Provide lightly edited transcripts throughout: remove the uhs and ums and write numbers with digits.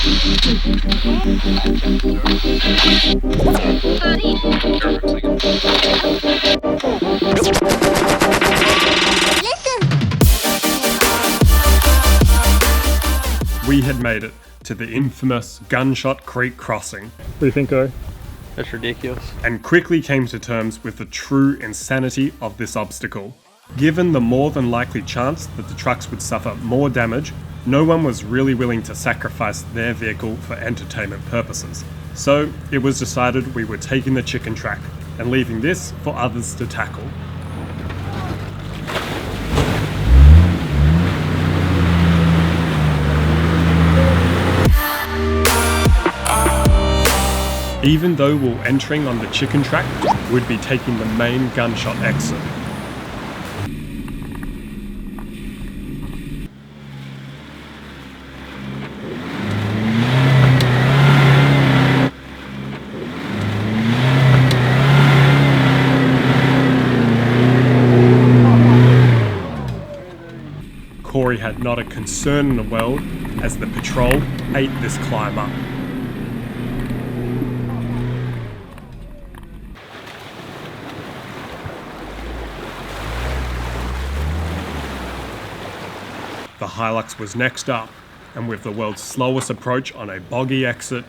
We had made it to the infamous Gunshot Creek crossing. What do you think, O? That's ridiculous. And quickly came to terms with the true insanity of this obstacle. Given the more than likely chance that the trucks would suffer more damage, no one was really willing to sacrifice their vehicle for entertainment purposes. So it was decided we were taking the chicken track and leaving this for others to tackle. Even though we were entering on the chicken track, we'd be taking the main gunshot exit. Corey had not a concern in the world as the patrol ate this climb up. The Hilux was next up, and with the world's slowest approach on a boggy exit,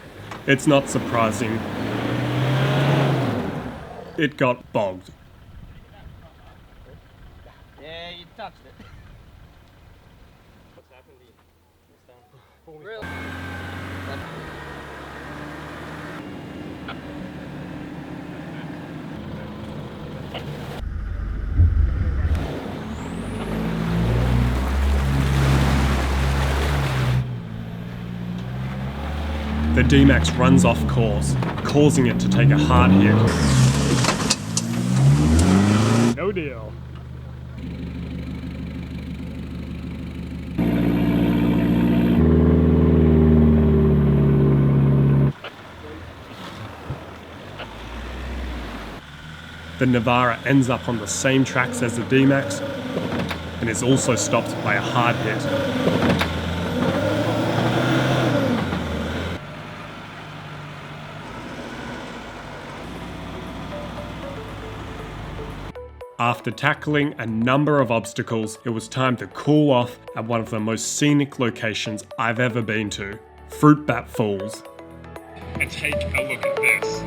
it's not surprising it got bogged. Yeah, you touched it. What's happened to you? Really? The D-Max runs off course, causing it to take a hard hit. No deal. The Navara ends up on the same tracks as the D-Max and is also stopped by a hard hit. After tackling a number of obstacles, it was time to cool off at one of the most scenic locations I've ever been to, Fruit Bat Falls. And take a look at this.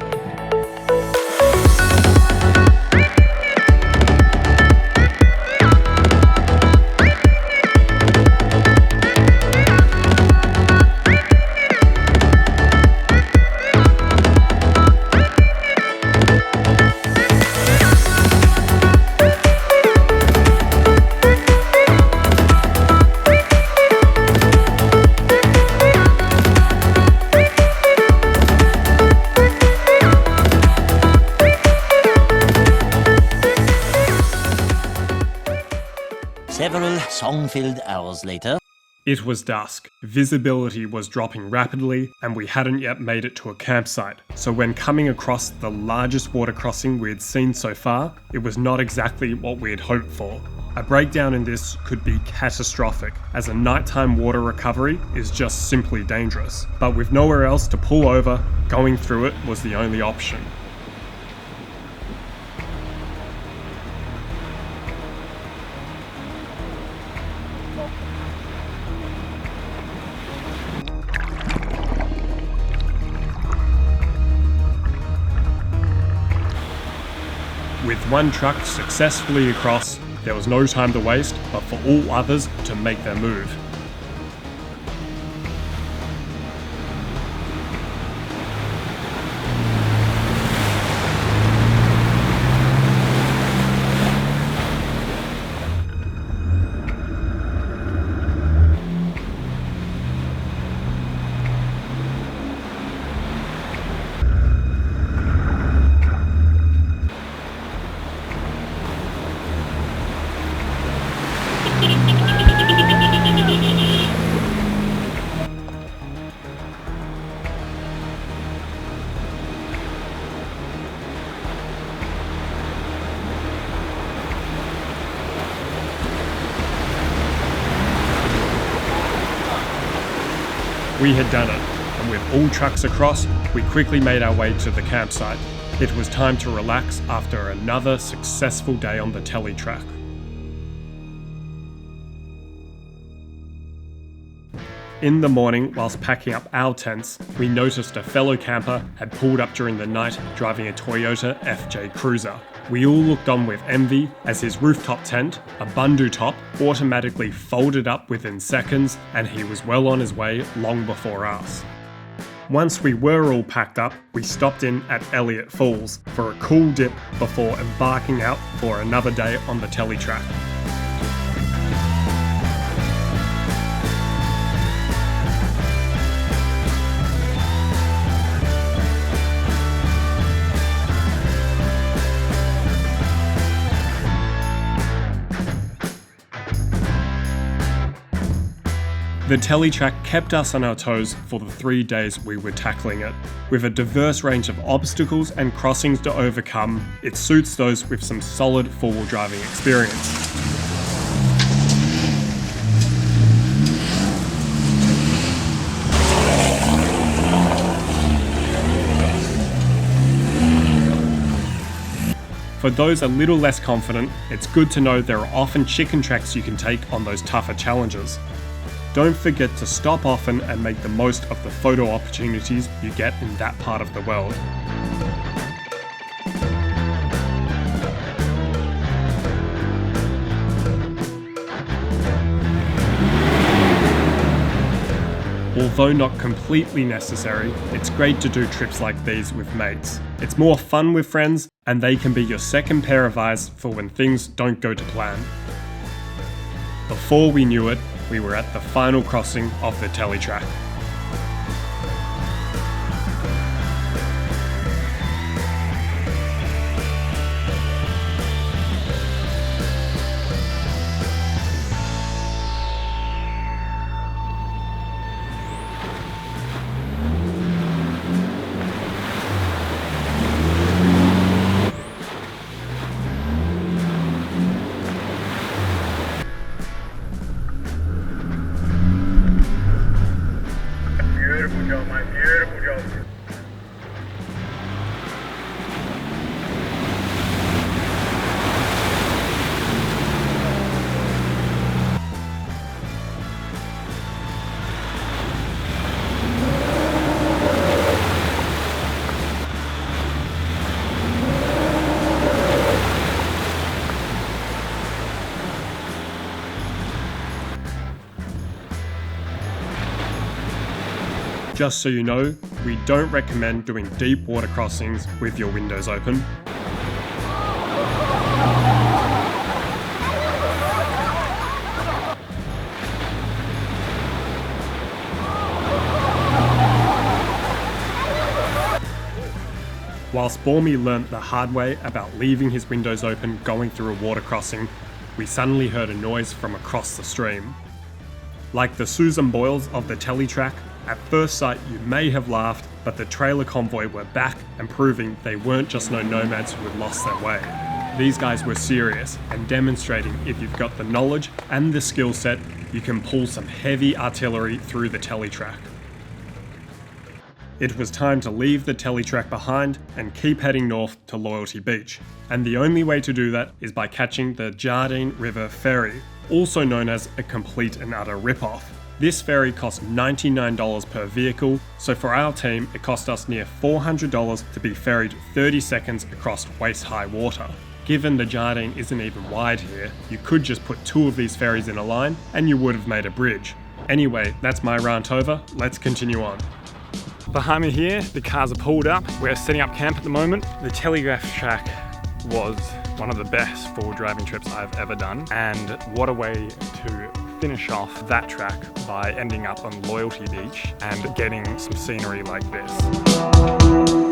Several song-filled hours later. It was dusk, visibility was dropping rapidly, and we hadn't yet made it to a campsite. So when coming across the largest water crossing we had seen so far, it was not exactly what we had hoped for. A breakdown in this could be catastrophic, as a nighttime water recovery is just simply dangerous. But with nowhere else to pull over, going through it was the only option. With one truck successfully across, there was no time to waste, but for all others to make their move. We had done it. and with all trucks across, we quickly made our way to the campsite. It was time to relax after another successful day on the Tele Track. In the morning, whilst packing up our tents, we noticed a fellow camper had pulled up during the night driving a Toyota FJ Cruiser. We all looked on with envy as his rooftop tent, a Bundu top, automatically folded up within seconds, and he was well on his way long before us. Once we were all packed up, we stopped in at Elliott Falls for a cool dip before embarking out for another day on the Tele Track. The Tele Track kept us on our toes for the 3 days we were tackling it. With a diverse range of obstacles and crossings to overcome, it suits those with some solid four-wheel driving experience. For those a little less confident, it's good to know there are often chicken tracks you can take on those tougher challenges. Don't forget to stop often and make the most of the photo opportunities you get in that part of the world. Although not completely necessary, it's great to do trips like these with mates. It's more fun with friends, and they can be your second pair of eyes for when things don't go to plan. Before we knew it, we were at the final crossing of the Tele Track. Just so you know, we don't recommend doing deep water crossings with your windows open. Whilst Bormy learnt the hard way about leaving his windows open going through a water crossing, we suddenly heard a noise from across the stream. Like the Susan Boyles of the Tele Track, at first sight you may have laughed, but the trailer convoy were back and proving they weren't just no nomads who had lost their way. These guys were serious and demonstrating if you've got the knowledge and the skill set, you can pull some heavy artillery through the Tele Track. It was time to leave the Tele Track behind and keep heading north to Loyalty Beach. And the only way to do that is by catching the Jardine River Ferry, also known as a complete and utter rip-off. This ferry costs $99 per vehicle, so for our team it cost us near $400 to be ferried 30 seconds across waist-high water. Given the Jardine isn't even wide here, you could just put 2 of these ferries in a line and you would have made a bridge. Anyway, that's my rant over, let's continue on. Behind me here, the cars are pulled up. We're setting up camp at the moment. The Telegraph Track was one of the best forward driving trips I've ever done, and what a way to finish off that track by ending up on Loyalty Beach and getting some scenery like this.